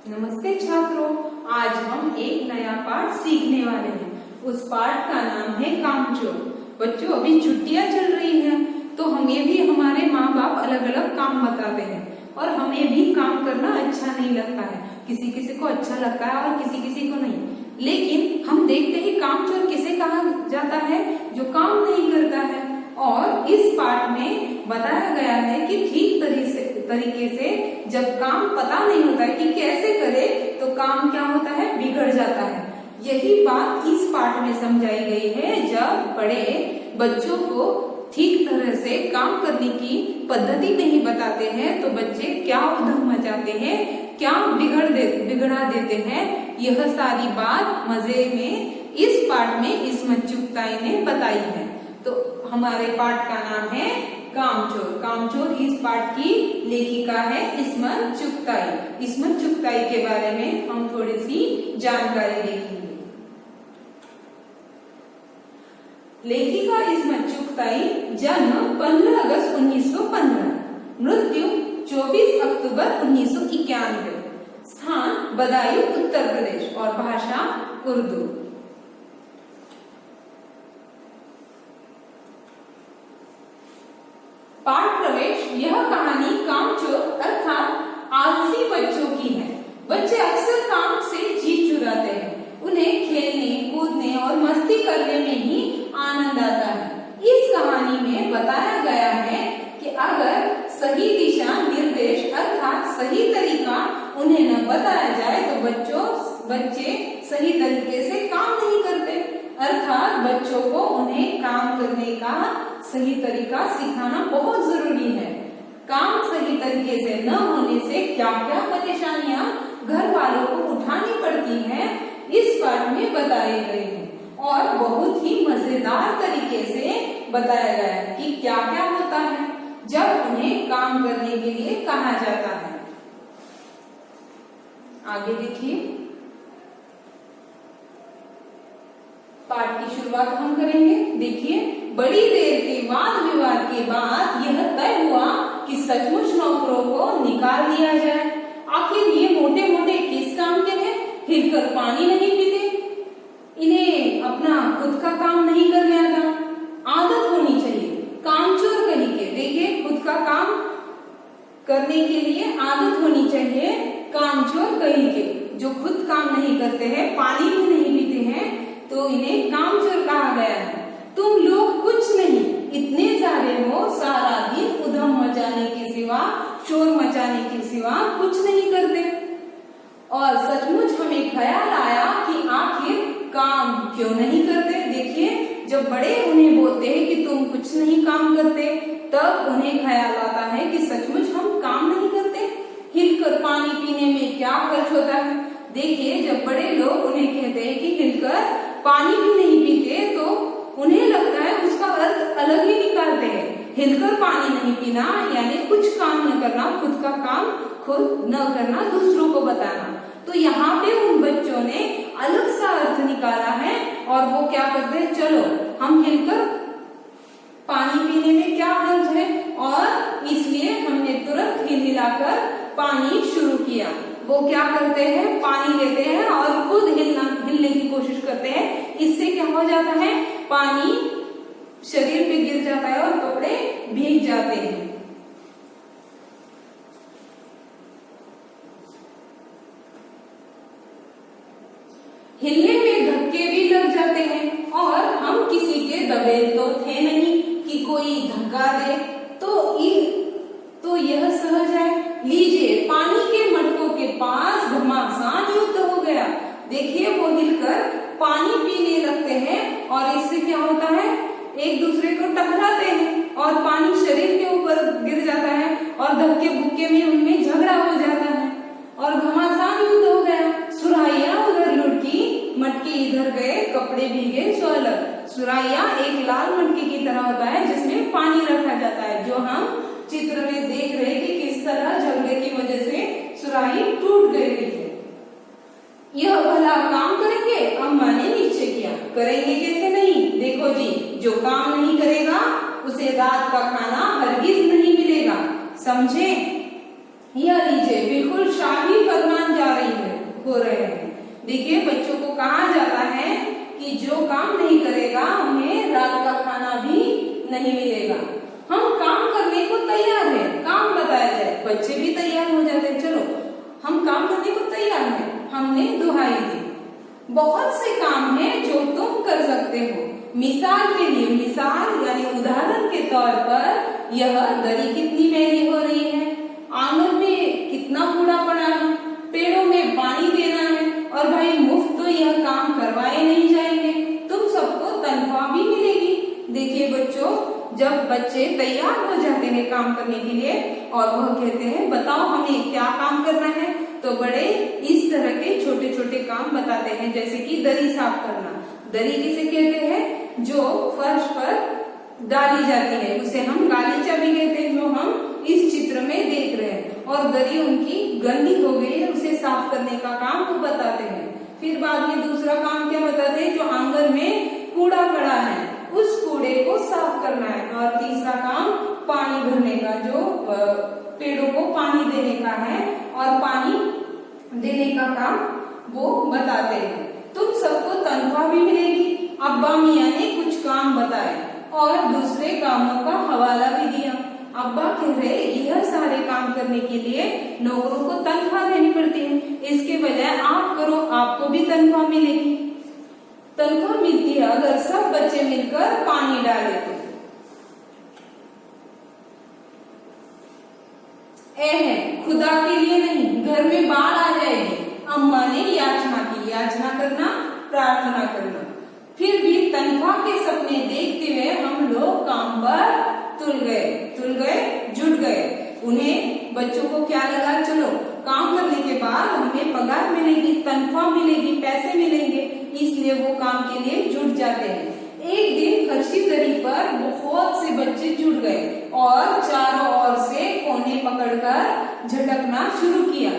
नमस्ते छात्रों, आज हम एक नया पाठ सीखने वाले हैं। उस पाठ का नाम है कामचोर। बच्चों, अभी छुट्टियां चल रही हैं, तो हमें भी हमारे माँ बाप अलग अलग काम बताते हैं और हमें भी काम करना अच्छा नहीं लगता है। किसी किसी को अच्छा लगता है और किसी किसी को नहीं। लेकिन हम देखते हैं कामचोर किसे कहा जाता है? जो काम नहीं करता है। और इस पाठ में बताया गया है कि ठीक तरीके से जब काम पता नहीं होता है कि कैसे करे, तो काम क्या होता है? बिगड़ जाता है। यही बात इस पाठ में समझाई गई है। जब बड़े बच्चों को ठीक तरह से काम करने की पद्धति नहीं बताते हैं, तो बच्चे क्या उधम मचाते हैं, क्या बिगड़ा देते हैं। यह सारी बात मजे में इस पाठ में इस्मत चुगताई ने बताई है। तो हमारे पाठ का नाम है कामचोर। कामचोर इस पाठ की लेखिका है इस्मत चुगताई। इस्मत चुगताई के बारे में हम थोड़ी सी जानकारी देखेंगे। लेखिका इस्मत चुगताई, जन्म 15 अगस्त 1915, मृत्यु 24 अक्टूबर 1991, स्थान बदायूं उत्तर प्रदेश और भाषा उर्दू। पाठ प्रवेश। यह कहानी कामचोर अर्थात आलसी बच्चों की है। बच्चे अक्सर काम से जी चुराते हैं। उन्हें खेलने, कूदने और मस्ती करने में ही आनंद आता है। इस कहानी में बताया गया है कि अगर सही दिशा निर्देश अर्थात सही तरीका उन्हें न बताया जाए तो बच्चे सही तरीके से काम नहीं करते। अर्थात बच्चों को उन्हें काम करने का सही तरीका सिखाना बहुत जरूरी है। काम सही तरीके से न होने से क्या क्या परेशानियां घर वालों को उठानी पड़ती हैं, इस पाठ में बताए गए हैं और बहुत ही मजेदार तरीके से बताया गया है कि क्या क्या होता है जब उन्हें काम करने के लिए कहा जाता है। आगे देखिए, पाठ की शुरुआत हम करेंगे। देखिए, बड़ी देर के वाद विवाद के बाद यह तय हुआ कि सचमुच नौकरों को निकाल दिया जाए। आखिर ये मोटे मोटे किस काम के हैं? हिलकर पानी नहीं पीते, इन्हें अपना खुद का काम नहीं करने आता। आदत होनी चाहिए, कामचोर कहीं के। देखिए, खुद का काम करने के लिए आदत होनी चाहिए। कामचोर कहीं के जो खुद काम नहीं करते हैं, पानी भी नहीं पीते हैं, तो इन्हें कामचोर कहा गया है। तुम लोग कुछ नहीं, इतने सारे हो, सारा दिन उधम मचाने के सिवा, शोर मचाने के सिवा कुछ नहीं करते। और सचमुच हमें ख्याल आया कि आखिर काम क्यों नहीं करते। देखिए, जब बड़े उन्हें बोलते हैं कि तुम कुछ नहीं काम करते, तब उन्हें ख्याल आता है कि सचमुच हम काम नहीं करते। हिलकर पानी पीने में क्या खर्च होता है। देखिए, जब बड़े लोग उन्हें कहते हैं कि हिलकर पानी भी नहीं पीते, तो उन्हें लगता है उसका अर्थ अलग ही निकालते हैं। हिलकर पानी नहीं पीना यानी कुछ काम न करना, खुद का काम खुद न करना, दूसरों को बताना। तो यहाँ पे उन बच्चों ने अलग सा अर्थ निकाला है और वो क्या करते हैं, चलो हम हिलकर पानी पीने में क्या हर्ज है, और इसलिए हमने तुरंत हिलाकर पानी शुरू किया। वो क्या करते हैं, पानी लेते हैं और खुद हिलने की कोशिश करते हैं। इससे क्या हो जाता है, पानी शरीर पे गिर जाता है और कपड़े भीग जाते हैं। हिलने में धक्के भी लग जाते हैं और हम किसी के दबेल तो थे नहीं कि कोई धक्का दे, तो यह सहज है। लीजिए, पानी के मटकों के पास घमासान युद्ध हो गया। देखिए, वो हिलकर पानी पीने लगते हैं और इससे क्या होता है, एक दूसरे को टकराते हैं और पानी शरीर के ऊपर गिर जाता है और धक्के बुक्के में उनमें झगड़ा हो जाता है और घमासान युद्ध हो गया। सुराहियां उधर लुढ़की, मटके इधर गए, कपड़े भीगे सो अलग। सुराहिया एक लाल मटके की तरह होता है जिसमें पानी रखा जाता है, जो हम चित्र में देख रहे कि किस तरह झगड़े की वजह से सुराही टूट गई है। यह भला काम करेंगे, अम्मा ने नीचे किया। करेंगे कैसे नहीं? देखो जी, जो काम नहीं करेगा उसे रात का खाना हरगिज नहीं मिलेगा, समझे? यह लीजिए, बिल्कुल शाही फरमान जा रही है। देखिए बच्चों को कहा जाता है कि जो काम नहीं करेगा उन्हें रात का खाना भी नहीं मिलेगा। हम काम करने को तैयार हैं, काम बताया जाए, बच्चे भी तैयार हो जाते हैं, चलो हम काम करने को तैयार हैं। हमने दुहाई दी, बहुत से काम हैं जो तुम कर सकते हो। मिसाल के लिए, मिसाल यानी उदाहरण के तौर पर यह दरी कितनी मैली हो रही है, आंगन में कितना कूड़ा पड़ा है, पेड़ों में पानी देना है, और भाई मुफ्त तो यह काम करवाए नहीं जाएंगे, तुम सबको तनख्वाह भी मिलेगी। देखिए बच्चों, जब बच्चे तैयार हो जाते हैं काम करने के लिए और वह कहते हैं बताओ हमें क्या काम करना है, तो बड़े इस तरह के छोटे छोटे काम बताते हैं, जैसे कि दरी साफ करना। दरी किसे कहते हैं? जो फर्श पर डाली जाती है उसे हम गालीचा भी कहते हैं, जो हम इस चित्र में देख रहे हैं। और दरी उनकी गंदी हो गई है, उसे साफ करने का काम वो बताते हैं। फिर बाद में दूसरा काम क्या बताते हैं? जो आंगन में कूड़ा पड़ा है उस कूड़े को साफ करना है। और तीसरा काम पानी भरने का, जो पेड़ों को पानी देने का है और पानी देने का काम वो बताते हैं। तुम सबको तनख्वाह भी मिलेगी। अब्बा मियाँ ने कुछ काम बताए और दूसरे कामों का हवाला भी दिया। अब्बा कह रहे यह सारे काम करने के लिए नौकरों को तनख्वाह देनी पड़ती है, इसके बजाय आप करो, आपको भी तनख्वाह मिलेगी। तनख्वाह मिलती है अगर सब बच्चे मिलकर पानी डाले तो। खुदा के लिए नहीं, घर में बाढ़ आ जाएगी। अम्मा ने याचना की, याचना करना प्रार्थना करना। फिर भी तनख्वाह के सपने देखते हुए हम लोग काम पर तुल गए, जुट गए। उन्हें बच्चों को क्या लगा, चलो काम करने के बाद हमें पगार मिलेगी, तनख्वाह मिलेगी, पैसे मिलेंगे, इसलिए वो काम के लिए जुट जाते हैं। एक दिन फर्शी दरी पर बहुत से बच्चे जुट गए और चारों ओर से कोने पकड़कर झटकना शुरू किया।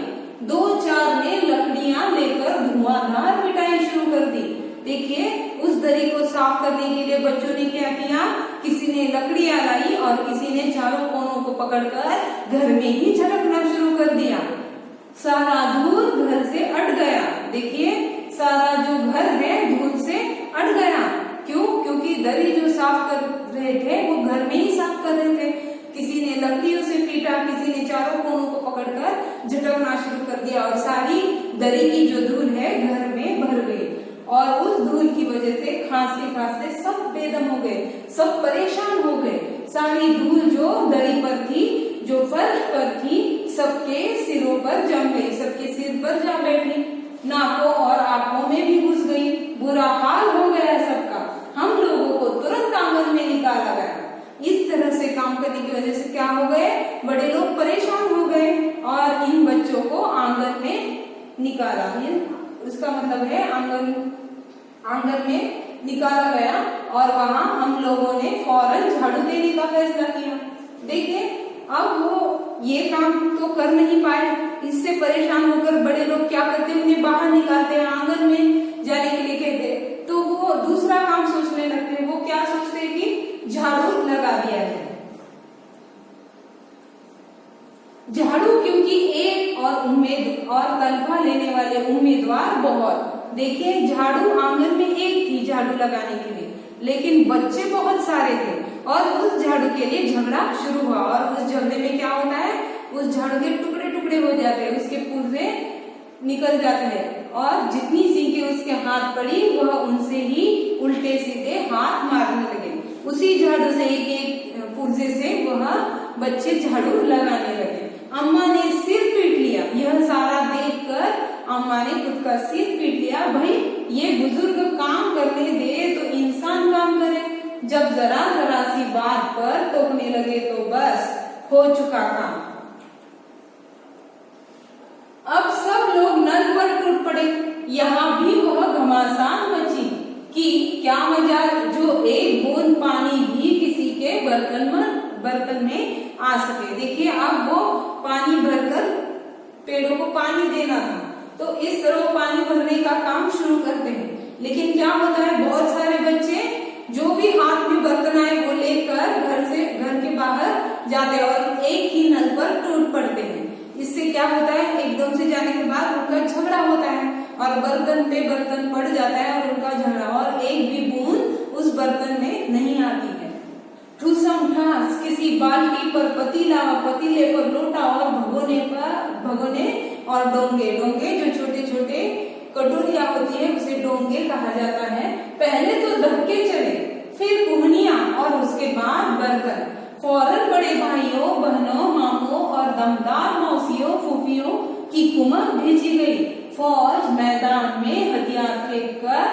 2-4 ने लकड़ियां लेकर धुआंधार पिटाई शुरू कर दी। देखिए उस दरी को साफ करने के लिए बच्चों ने क्या किया, किसी ने लकड़ियां लाई और किसी ने चारों कोनों को पकड़कर घर में ही झटकना शुरू कर दिया। सारा धूल घर से अट गया। देखिए सारा जो घर है धूल से अट गया। क्यों? क्योंकि दरी जो साफ कर रहे थे वो घर में ही साफ कर रहे थे। किसी ने लकड़ियों से पीटा, किसी ने चारों कोनों को पकड़कर झटकना शुरू कर दिया और सारी दरी की जो धूल है घर में भर गई। और उस धूल की वजह से खांसते खांसते सब बेदम हो गए, सब परेशान हो गए। सारी धूल जो दरी पर थी, जो फर्श पर थी, सबके सिरों पर जम गई, सबके सिर पर जा बैठी, नाकों और आंखों में भी घुस गई। बुरा हाल हो गया सबका। हम लोगों को तुरंत आंगन में निकाला गया। इस तरह से काम करने की वजह से क्या हो गए, बड़े लोग परेशान हो गए और इन बच्चों को आंगन में निकाला। उसका मतलब है आंगन में निकाला गया और वहां हम लोगों ने फौरन झाड़ू देने का फैसला किया। देखिए अब वो ये काम तो कर नहीं पाए, इससे परेशान होकर बड़े लोग क्या करते हैं, उन्हें बाहर निकालते हैं, आंगन में जाने के लिए कहते हैं। तो वो दूसरा काम सोचने लगते हैं। वो क्या सोचते हैं कि झाड़ू लगा दिया जाए। झाड़ू क्योंकि एक और तनख्वाह लेने वाले उम्मीदवार बहुत। देखिए झाड़ू आंगन में एक थी झाड़ू लगाने के लिए, लेकिन बच्चे बहुत सारे थे और उस झाड़ू के लिए झगड़ा शुरू हुआ। और उस झगड़े में क्या होता है, उस झाड़ू के टुकड़े टुकड़े हो जाते हैं, उसके पुर्जे निकल जाते हैं और जितनी सींकें उसके हाथ पड़ी वह उनसे ही उल्टे सीधे हाथ मारने लगे। उसी झाड़ू से एक एक पुर्जे से वह बच्चे झाड़ू लगाने लगे। अम्मा ने सिर पीट लिया। यह सारा देखकर अम्मा ने खुद का सिर पीट लिया। भाई ये बुजुर्ग काम करने दे तो इंसान काम करे, जब जरा जरा सी बात पर टोकने लगे तो बस हो चुका काम। अब सब लोग नल पर टूट पड़े। यहाँ भी वह घमासान मची कि क्या मजाल, जो एक बूंद पानी भी किसी के बर्तन में आ सके। देखिए अब वो पानी भरकर पेड़ों को पानी देना था, तो इस तरह पानी भरने का काम शुरू करते हैं। लेकिन क्या होता है, बहुत सारे बच्चे जो भी हाथ में बर्तन आए वो लेकर घर के बाहर जाते हैं और एक ही नल पर टूट पड़ते हैं। इससे क्या होता है, एकदम से जाने के बाद उनका झगड़ा होता है और बर्तन पे बर्तन पड़ जाता है और उनका झगड़ा, और एक भी बूंद उस बर्तन में नहीं आती है। ठूसम ठास किसी बाल्टी पर पतीला, पतीले पर लोटा और भगोने और डोंगे। डोंगे जो छोटे छोटे कटोरियां होती है उसे डोंगे कहा जाता है। पहले तो धक्के चले, फिर कुहनियां और उसके बाद बर्तन। फौरन बड़े भाइयों बहनों मामों और दमदार मौसियों फूफियों की कुमक भेजी गई। फौज मैदान में हथियार फेंक कर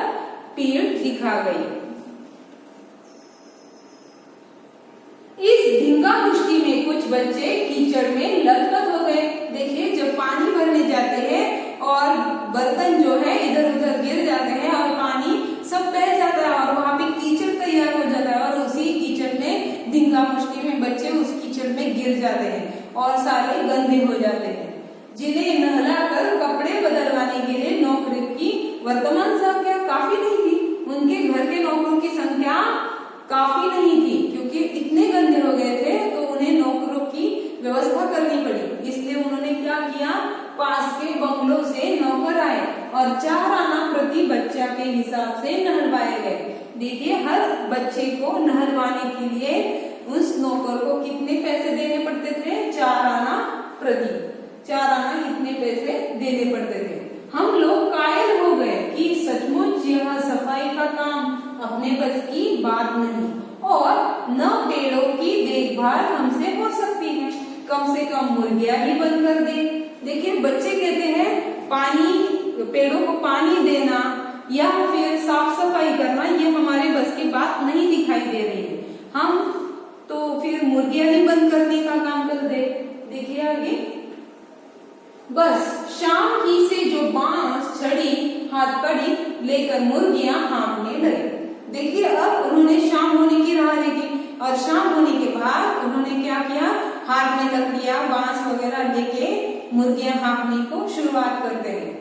पीठ दिखा गई। इस ढींगा मुश्ती में कुछ बच्चे कीचड़ में लथपथ हो गए। देखिए, जब पानी भरने जाते हैं और बर्तन जो है इधर उधर गिर जाते हैं और पानी सब बह जाता है और वहां पे कीचड़ तैयार हो जाता है, और उसी कीचड़ में ढींगा मुश्ती में बच्चे उस कीचड़ में गिर जाते हैं और सारे गंदे हो जाते हैं। जिन्हें नहलाकर कपड़े बदलवाने के लिए नौकरों की वर्तमान संख्या काफी नहीं थी। उनके घर के नौकरों की संख्या काफी नहीं थी, क्योंकि इतने गंदे हो गए थे तो उन्हें नौकरों की व्यवस्था करनी पड़ी। इसलिए उन्होंने क्या किया, पास के बंगलों से नौकर आए और 4 आना प्रति बच्चा के हिसाब से नहलवाए गए। देखिए, हर बच्चे को नहलवाने के लिए उस नौकर को कितने पैसे देने पड़ते थे, 4 आना प्रति। 4 आना इतने पैसे देने पड़ते थे। हम लोग कायल हो गए कि सचमुच यह सफाई का काम अपने बस की बात नहीं, और न पेड़ों की देखभाल हमसे हो सकती है। कम से कम मुर्गियां ही बंद कर दे। देखिए, बच्चे कहते हैं पानी, पेड़ों को पानी देना या फिर साफ सफाई करना ये हमारे बस की बात नहीं दिखाई दे रही है, हम तो फिर मुर्गियां ही बंद करने का काम कर दे। देखिए आगे, बस शाम ही से जो बांस छड़ी हाथ पड़ी लेकर मुर्गियां हाँकने लगी। देखिए, अब उन्होंने शाम होने की राह देखी और शाम होने के बाद उन्होंने क्या किया, हाथ में लकड़ियां बांस वगैरह लेके मुर्गियां हाँकने को शुरुआत करते हैं।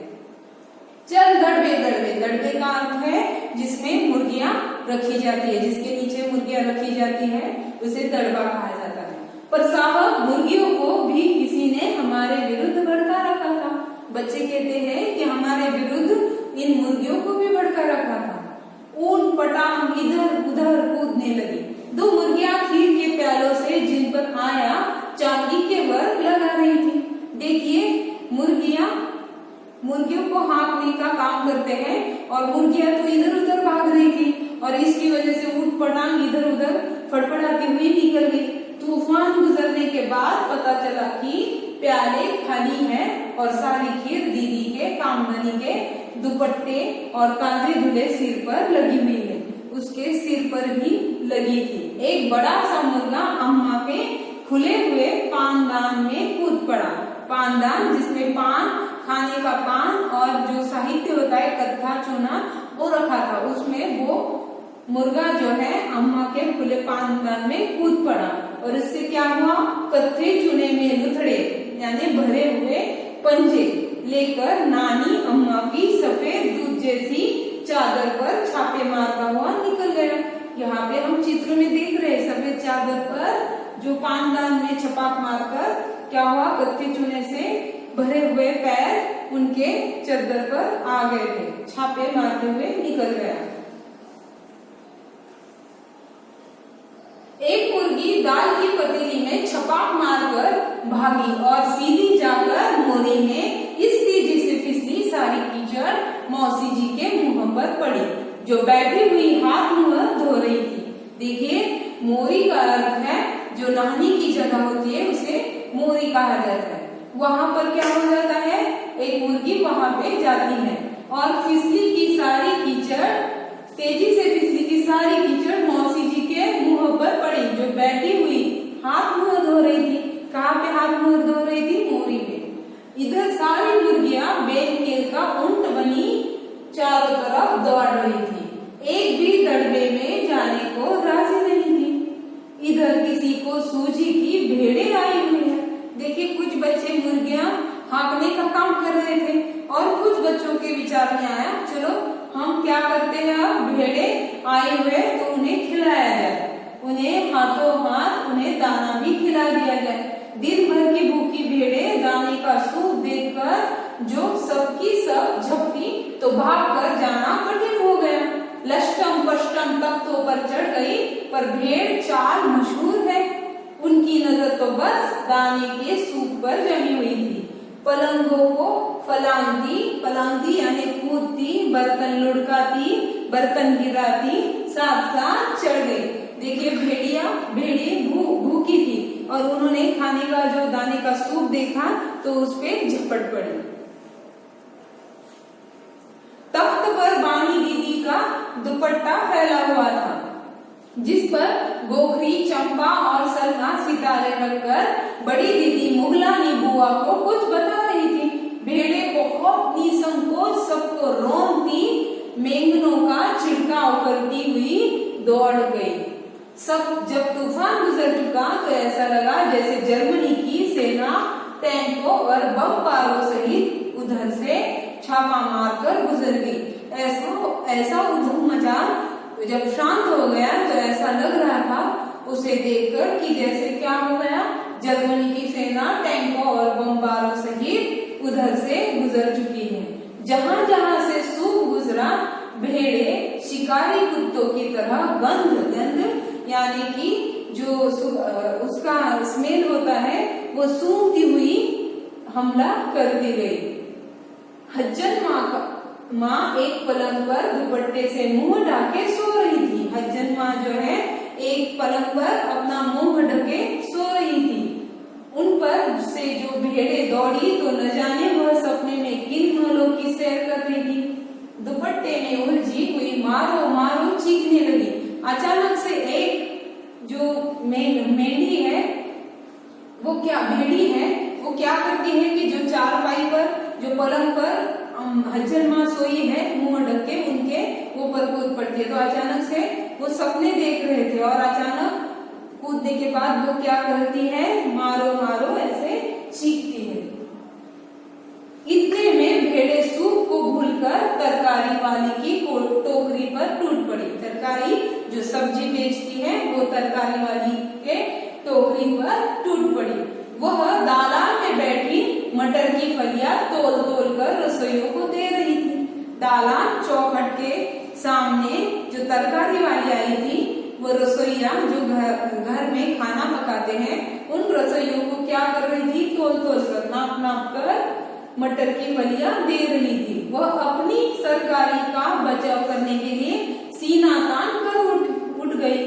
चल दड़बे दड़बे, दड़बे का अर्थ है जिसमें मुर्गियां रखी जाती है, जिसके नीचे मुर्गियां रखी जाती है उसे दड़बा कहा जाता है। पर साहब, मुर्गियों को भी किसी ने हमारे विरुद्ध भड़का रखा था। बच्चे कहते हैं कि हमारे विरुद्ध इन मुर्गियों को भी भड़का रखा था। ऊट पटांग इधर उधर कूदने लगी। 2 मुर्गियां खीर के प्यालों से जिन पर आया चांदी के वर्क लगा रही थी। देखिए, मुर्गियों को हाँकने का काम करते हैं और मुर्गियां तो इधर उधर भाग रही थी और इसकी वजह से ऊट पटांग इधर उधर फड़फड़ाती हुई निकल गई। तूफान गुजरने के बाद पता चला कि प्याले खाली हैं और सारी खीर दीदी के कामधनी के दुपट्टे और कांधे धुले सिर पर लगी हुई है। उसके सिर पर भी लगी थी। एक बड़ा सा मुर्गा अम्मा के खुले हुए पानदान में कूद पड़ा। पानदान जिसमें पान, खाने का पान और जो साहित्य होता है कत्था चूना वो रखा था, उसमें वो मुर्गा जो है अम्मा के खुले पानदान में कूद पड़ा और इससे क्या हुआ, कत्थे चूने में लुथड़े यानी भरे हुए पंजे लेकर नानी अम्मा की सफेद दूध जैसी चादर पर छापे मारता हुआ निकल गया। यहाँ पे हम चित्र में देख रहे हैं सफेद चादर पर जो पानदान में छपाक मारकर क्या हुआ, कत्थे चूने से भरे हुए पैर उनके चादर पर आ गए थे, छापे मारते हुए निकल गया। एक मुर्गी दाल की पतीली में छपाक मारकर भागी और सीधी जाकर मोरी में इस तेजी से फिसली सारी कीचड़ मौसी जी के मुंह पर पड़ी जो बैठी हुई हाथ मुंह धो रही थी। देखिए, मोरी का अर्थ है जो नहाने की जगह होती है उसे मोरी कहा जाता है। वहां पर क्या हो जाता है, एक मुर्गी वहां पे जाती है और फिसली की सारी कीचड़, तेजी से फिसली की सारी कीचड़ मौसी जी के मुंह पर पड़ी जो बैठी हुई हाथ मुंह धो रही थी। कहाँ पे हाथ मुंह धो रही थी, मोरी में। इधर सारी मुर्गियां बेनकेल का ऊंट बनी चारों तरफ दौड़ रही थी, एक भी दड़बे में जाने को राजी नहीं थी। इधर किसी को सूजी की भेड़ें आई हुई है। देखिए, कुछ बच्चे मुर्गियां हाँकने का काम कर रहे थे और कुछ बच्चों के विचार में आया, चलो हम क्या करते हैं, अब भेड़े आए हुए तो उन्हें खिलाया जाए, उन्हें हाथों हाथ उन्हें दाना भी खिला दिया जाए। दिन भर की भूखी भेड़े दाने का सूप देखकर जो सबकी सब झपटी तो भाग कर जाना कठिन हो गया। लष्टम पष्टम तख्तों पर चढ़ गई, पर भेड़ चाल मशहूर है। उनकी नजर तो बस दाने के सूप पर जमी हुई थी। पलंगों को फलांगती यानी कूदती, बर्तन लुढ़काती, बर्तन गिराती, साथ साथ चढ़ गई। देखिए भेड़िए भूखी थी और उन्होंने खाने का जो दाने का सूप देखा तो उस पे झपट पड़ी। तख्त पर बानी दीदी का दुपट्टा फैला हुआ था, जिस पर गोखरी, चंपा और सलमा सितारे रखकर बड़ी दीदी मुगलानी बुआ को कुछ बता रही थी। भेड़े बहुत निसंकोच सबको रोनती, मेंगनों का छिड़काव करती हुई दौड़ गई। सब जब तूफान गुजर चुका तो ऐसा लगा जैसे जर्मनी की सेना टैंकों और बम पारों सहित उधर से छापा मारकर गुजर गई। ऐसा उधम मचा। जब शांत हो गया तो ऐसा लग रहा था उसे देखकर कि जैसे क्या हो गया, जर्मनी की सेना टैंकों और बमबारों सहित उधर से गुजर चुकी है। जहां जहां से सूप गुजरा, भेड़े शिकारी कुत्तों की तरह गंध यानी कि जो उसका स्मेल होता है वो सूंघती हुई हमला करती गई। हज्जन माँ एक पलंग पर दुपट्टे से मुंह ढके सो रही थी। हज्जन माँ जो है एक पलंग पर अपना मुंह ढके सो रही थी। उन पर से जो भेड़े दौड़ी तो न जाने वह सपने में किन महलों की सैर कर रही थी। दुपट्टे में उलझी हुई मारो मारो चीखने लगी। अचानक से एक जो मेंढी है वो भेड़ी है वो क्या करती है कि जो चारपाई पर, जो पलंग पर हज्जन माँ सोई है मुंह ढक के, उनके ऊपर कूद पड़ती है। तो अचानक से वो सपने देख रहे थे और अचानक कूदने के बाद वो क्या करती है, मारो मारो ऐसे चीखती है। इतने में भेड़े सूप को भूलकर तरकारी वाली की टोकरी पर टूट पड़ी। तरकारी जो सब्जी बेचती है वो तरकारी वाली के टोकरी पर टूट पड़ी। वह दालान में बैठी मटर की फलियां तोल तोल कर रसोइयों को दे रही थी। दालान चौखट के सामने जो तरकारी वाली आई थी वो रसोइया जो घर में खाना पकाते हैं उन रसोइयों को क्या कर रही थी, तोल तोल कर नाप नाप कर मटर की फलियां दे रही थी। वह अपनी सरकारी का बचाव करने के लिए सीना तान कर उठ गई।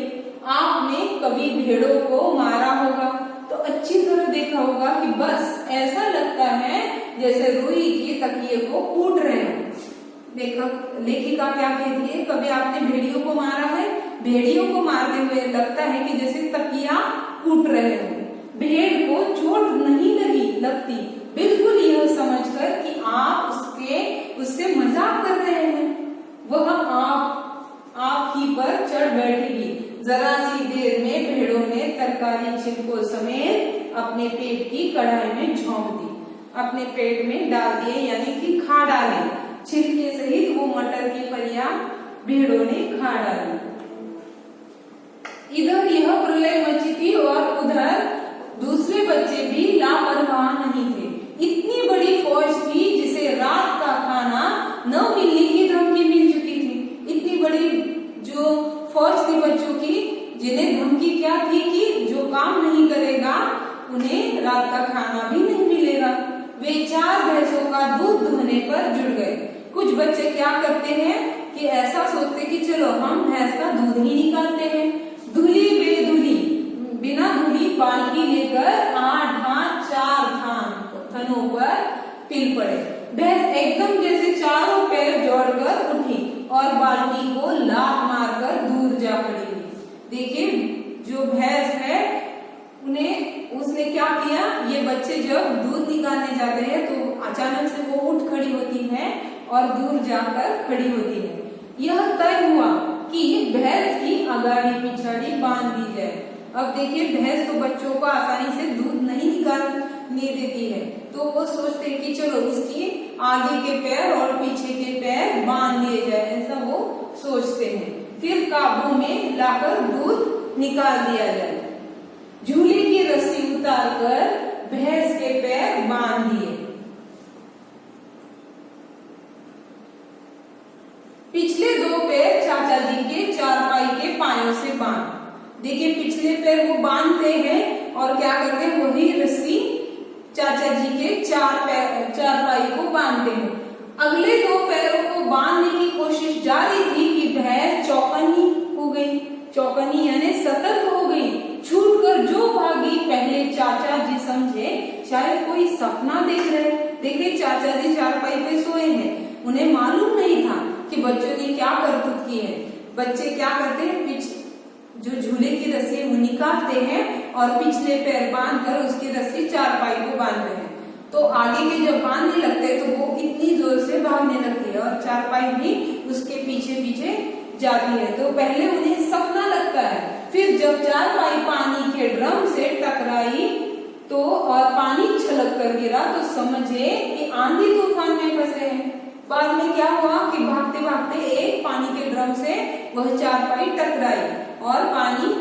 आपने कभी भेड़ों को मारा होगा तो अच्छी तरह देखा होगा कि बस ऐसा लगता है जैसे रुई के तकिए को कूट रहे हो। लेखिका क्या कहती है, कभी आपने भेड़ियों को मारा है? भेड़ियों को मारते हुए लगता है कि जैसे तकिया कूट रहे हो। भेड़ को चोट नहीं लगती, बिल्कुल यह समझकर कि आप उससे मजाक कर रहे हैं। वह आप ही पर चढ़ बैठेगी। जरा सी देर में भेड़ों ने तरकारी छिलकों समेत अपने पेट की कढ़ाई में झोंक दी, अपने पेट में डाल दिए यानी कि खा डाले। छिलके सहित वो मटर की फलियां भेड़ों ने खा डाली। इधर यह प्रलय मची थी और उधर दूसरे बच्चे भी लापरवाह नहीं थे। इतनी बड़ी फौज थी जिसे रात का खाना न मिलने की धमकी मिल चुकी थी। इतनी बड़ी जो फौज थी बच्चों की, जिन्हें धमकी क्या थी कि जो काम नहीं करेगा उन्हें रात का खाना भी नहीं मिलेगा। वे 4 भैंसों का दूध दुहने पर जुड़ गए। कुछ बच्चे क्या करते हैं कि ऐसा सोचते कि चलो हम भैंस का दूध ही निकालते हैं। धुली बेधुली बिना धुली पालकी लेकर 8 हाथ 4 थनों पर पिल पड़े। भैंस एकदम जैसे चारों पैर जोड़कर उठी और बाल्टी को लात मारकर दूर जा पड़ी। देखिए जो भैंस है उसने क्या किया, ये बच्चे जब दूध निकालने जाते हैं तो अचानक से वो उठ खड़ी होती है और दूर जाकर खड़ी होती है। यह तय हुआ कि भैंस की अगाड़ी पिछाड़ी बांध दी जाए। अब देखिए भैंस तो बच्चों को आसानी से दूध नहीं निकालने देती है, तो वो सोचते हैं कि चलो इसकी आगे के पैर और पीछे के पैर बांध दिए जाए, ऐसा वो सोचते हैं। फिर काबू में लाकर दूध निकाल दिया जाए। झूले की रस्सी उतारकर भैंस के पैर बांध दिए। पिछले दो पैर चाचा जी के चारपाई के पायों से बांध। देखिए पिछले पैर वो बांधते हैं और क्या करते हैं, वही रस्सी चाचा जी के चारपाई को बांधते हैं। अगले दो पैरों को बांधने की कोशिश जारी थी कि भैंस चौकन्नी हो गई, चौकन्नी यानी सतर्क हो गई। छूटकर जो भागी पहले चाचा जी समझे शायद कोई सपना देख रहे। देखिए चाचा जी चारपाई पे सोए हैं, उन्हें मालूम नहीं था कि बच्चों ने क्या करतूत की है। बच्चे क्या करते हैं, जो झूले की रस्सी वो निकालते हैं और पिछले पैर बांधकर उसकी रस्सी चारपाई को बांधते हैं। तो आगे के जब बांधने लगते हैं तो वो इतनी जोर से भागने लगती है और चारपाई भी उसके पीछे पीछे जाती है। तो पहले उन्हें सपना लगता है, फिर जब चारपाई पानी के ड्रम से टकराई तो और पानी छलक कर गिरा तो समझे कि आंधी तूफान में फंसे हैं। बाद में क्या हुआ कि भागते भागते एक पानी के ड्रम से वह चारपाई टकराई और पानी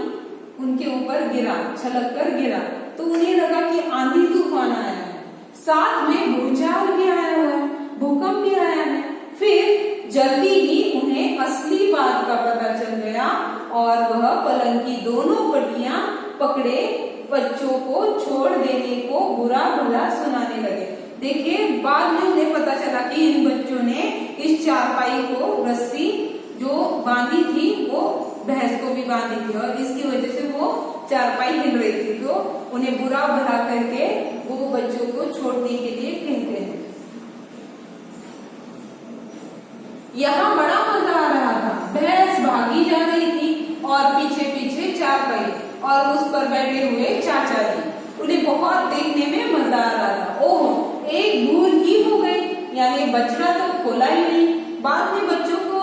उनके ऊपर गिरा, छलक कर गिरा। तो उन्हें लगा कि आंधी तूफान आया है, साथ में भूचाल भी आया हुआ है, भूकंप भी आया है। फिर जल्दी ही उन्हें असली बात का पता चल गया और वह पलंग की दोनों पटियां पकड़े बच्चों को छोड़ देने को बुरा भला सुनाने लगे। देखिए बाद में उन्हें पता चला कि इन बच्चों ने इस चारपाई को रस्सी जो बांधी थी वो भैंस को भी बांधी थी और इसकी वजह से वो चारपाई हिल रही थी। तो उन्हें बुरा भला करके वो बच्चों को छोड़ने के लिए कहते हैं। यहाँ बड़ा मजा आ रहा था, भैंस भागी जा रही थी और पीछे पीछे चारपाई और उस पर बैठे हुए चाचा जी। उन्हें बहुत देखने में मजा आ रहा था। ओह एक भूल ही हो गई, यानी बछड़ा तो खोला ही नहीं। बाद में बच्चों को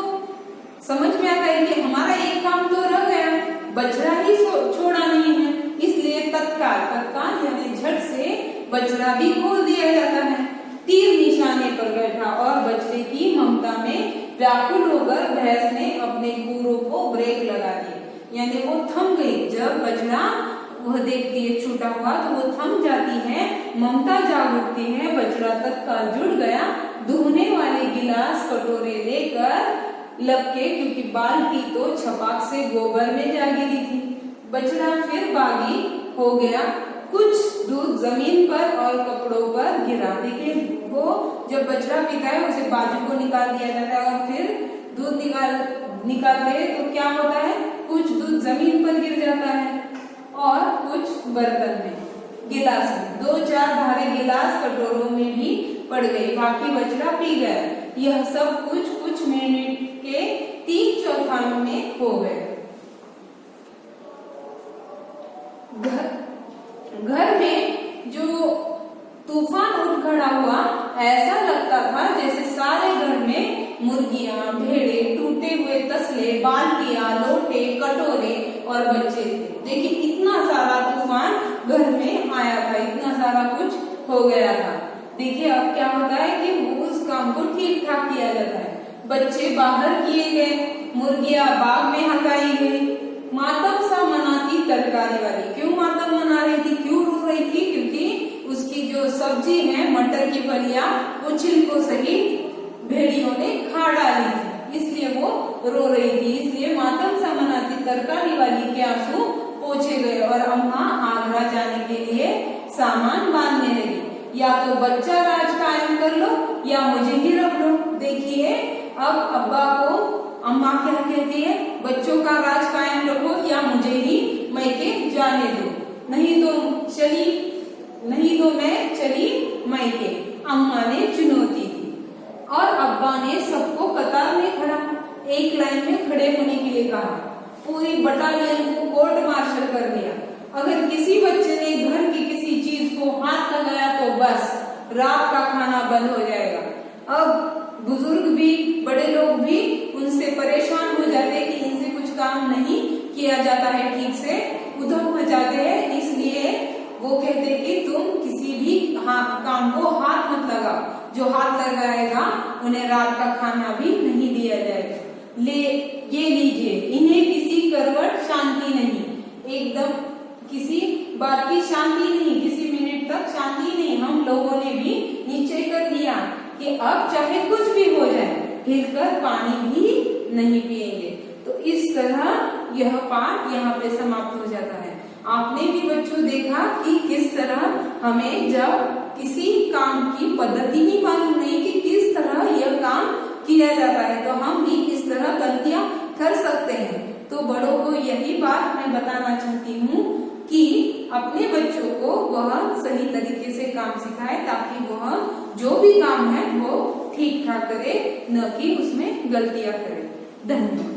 समझ में आता है कि हमारा एक काम तो रह गया, बछड़ा ही छोड़ा नहीं है। इसलिए तत्काल यानी झट से बछड़ा भी खोल दिया जाता है। तीर निशाने पर बैठा और बछड़े की ममता में व्याकुल होकर भैंस ने अपने गुर्रों को ब्रेक लगा दी, यानी वो थम गई। जब बछड़ा वह देखती है छूटा हुआ तो वो थम जाती है, ममता जाग उठती है। बछड़ा तत्काल जुड़ गया, धोने वाले गिलास कटोरे लेकर लपके, क्योंकि बाल्टी तो छपाक से गोबर में जा गिरी थी। बछड़ा फिर बागी हो गया, कुछ दूध जमीन पर और कपड़ों पर गिरा। देखिए वो जब बछड़ा पीता है उसे बाजू को निकाल दिया जाता है और फिर दूध निकालते हैं तो क्या होता है, कुछ दूध जमीन पर गिर जाता है और कुछ बर्तन में, गिलास में। 2-4 धारे गिलास कटोरों में भी पड़ गई, बाकी बछड़ा पी गया। यह सब कुछ मिनट के 3/4 में हो गए। घर में जो तूफान उठ खड़ा हुआ, ऐसा लगता था जैसे सारे घर में मुर्गियां, भेड़े, टूटे हुए तसले, बाल्टियां, लोटे, कटोरे और बच्चे थे। देखिए इतना सारा तूफान घर में आया था, इतना सारा कुछ हो गया था। देखिए अब क्या होता है कि वो उस काम को ठीक ठाक किया जाता है। बच्चे बाहर किए गए, मुर्गियां बाग में हटाई गई। मातम सा मनाती तरकारी वाली, क्यों मातम मना रही थी, क्यों रो रही थी, क्योंकि उसकी जो सब्जी है मटर की फलियां वो छिलकों सहित भेड़ियों ने खा डाली थी, इसलिए वो रो रही थी। इसलिए मातम सा मनाती तरकारी वाली के आंसू पोंछे गए और अम्मा आगरा जाने के लिए सामान बांधने लगी। या तो बच्चा राज कायम कर लो या मुझे ही रख लो। देखिए अब अब्बा को अम्मा क्या कहती है, बच्चों का राज कायम रखो या मुझे ही मैके जाने दो, नहीं तो मैं चली मैके। अम्मा ने चुनौती दी और अब्बा ने सबको कतार में खड़ा, एक लाइन में खड़े होने के लिए कहा। पूरी बटालियन को कोर्ट मार्शल कर दिया। अगर किसी बच्चे ने घर की किसी चीज को हाथ लगाया तो बस रात का खाना बंद हो जाएगा। अब बुजुर्ग भी, बड़े लोग भी उनसे परेशान हो जाते हैं कि इनसे कुछ काम नहीं किया जाता है ठीक से, उधम मचाते हैं। इसलिए वो कहते हैं कि तुम किसी भी काम को हाथ मत लगाओ, जो हाथ लगाएगा उन्हें रात का खाना भी नहीं दिया जाएगा। ये लीजिए, इन्हें किसी करवट शांति नहीं, एकदम किसी बात की शांति नहीं, किसी मिनट तक शांति नहीं। हम लोगों ने भी निश्चय कर लिया कि अब चाहे कुछ भी हो जाए हिलकर पानी भी नहीं पिएंगे। तो इस तरह यह पाठ यहाँ पे समाप्त हो जाता है। आपने भी बच्चों देखा कि किस तरह हमें जब किसी काम की पद्धति ही मालूम नहीं कि किस तरह यह काम किया जाता है तो हम भी इस तरह गलतियां कर सकते हैं। तो बड़ों को यही बात मैं बताना चाहती हूँ कि अपने बच्चों को वह सही तरीके से काम सिखाए ताकि वह जो भी काम है वो ठीक ठाक करे, न कि उसमें गलतियां करे। धन्यवाद।